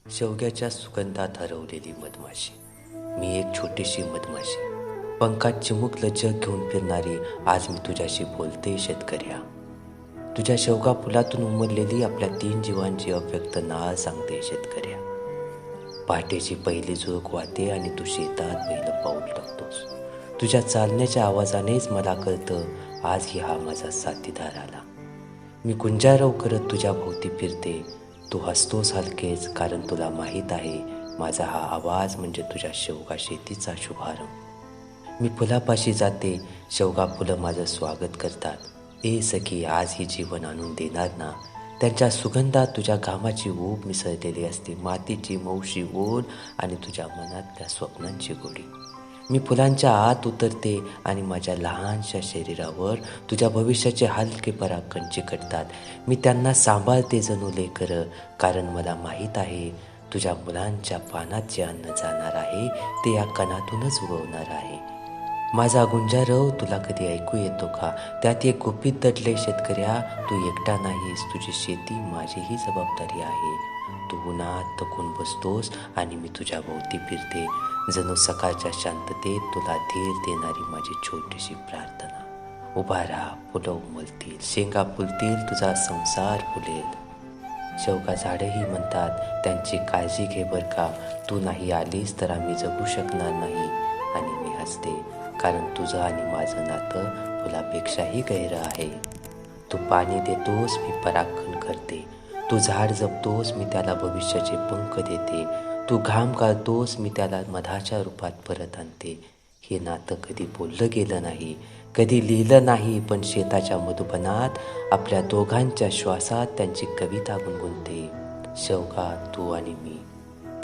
शेवग्याच्या सुगंधात हरवलेली मधमाशी. मी एक छोटीशी मधमाशी, पंखात चिमुकलं जग घेऊन फिरणारी. आज मी तुझ्याशी बोलते शेतकऱ्या. तुझ्या शेवगा फुलातून उमललेली आपल्या 3 जीवांची अव्यक्त नाळ सांगते शेतकऱ्या. पहाटेची पहिली झुळूक वाहते आणि तू शेतात पहिलं पाऊल टाकतोस. तुझ्या चालण्याच्या आवाजानेच मला कळतं आजही हा माझा साथीदार आला. मी गुंजारव करत तुझ्या भोवती फिरते. तू हसतोस हलकेच, कारण तुला माहीत आहे माझा हा आवाज म्हणजे तुझ्या शेवगा शेतीचा शुभारंभ. मी फुलापाशी जाते, शेवगा फुलं माझं स्वागत करतात. ए सखी, आज ही जीवन आणून देणार ना. त्यांच्या सुगंधात तुझ्या घामाची ऊब मिसळलेली असते, मातीची मौशी ओढ आणि तुझ्या मनातल्या स्वप्नांची गोडी. मी फुलांच्या आत उतरते आणि माझ्या लहानशा शरीरावर तुझ्या भविष्याचे हलके परागकण चिकटतात. मी त्यांना सांभाळते जणू लेकरं, कारण मला माहीत आहे तुझ्या मुलांच्या पानात जे अन्न जाणार आहे ते या कणातूनच उगवणार आहे. माझा गुंजारव तुला कधी ऐकू येतो का? त्यात एक गुपित दडले शेतकऱ्या. तू एकटा नाहीस, तुझी शेती माझीही जबाबदारी आहे. तू उन्हात थकून बसतोस आणि मी तुझ्या भोवती फिरते, जणू सकाळच्या शांततेत तुला धीर देणारी माझी छोटीशी प्रार्थना. उभा राहा, फुलं उमलतील, शेंगा फुलतील, तुझा संसार फुलेल. शेवगा झाडेही म्हणतात त्यांची काळजी घे बर का. तू नाही आलीस तर आम्ही जगू शकणार नाही. आणि मी हसते, कारण तुझं आणि माझं नातं फुलापेक्षाही गहिरं आहे. तू पाणी देतोस, मी परागकण करते. तू झाड जपतोस, मी त्याला भविष्याचे पंख देते. तू घाम काढतोस, मी त्याला मधाच्या रूपात परत आणते. हे नातं कधी बोललं गेलं नाही, कधी लिहिलं नाही, पण शेताच्या मधुबनात आपल्या दोघांच्या श्वासात त्यांची कविता गुणगुणते. शेवगा, तू आणि मी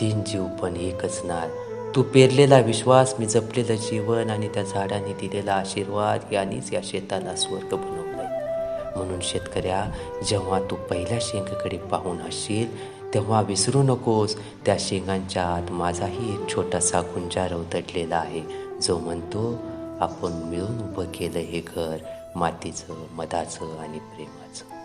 3 जीव पण एकच नाळ. तू पेरलेला विश्वास, मी जपलेलं जीवन आणि त्या झाडाने दिलेला आशीर्वाद यांनीच या शेताला स्वर्ग बनवलंय. म्हणून शेतकऱ्या, जेव्हा तू पहिल्या शेंगाकडे पाहून हसशील तेव्हा विसरू नकोस, त्या शेंगांच्या आत माझाही एक छोटासा गुंजारव दडलेला आहे, जो म्हणतो आपण मिळून उभं केलं हे घर, मातीचं, मधाचं आणि प्रेमाचं.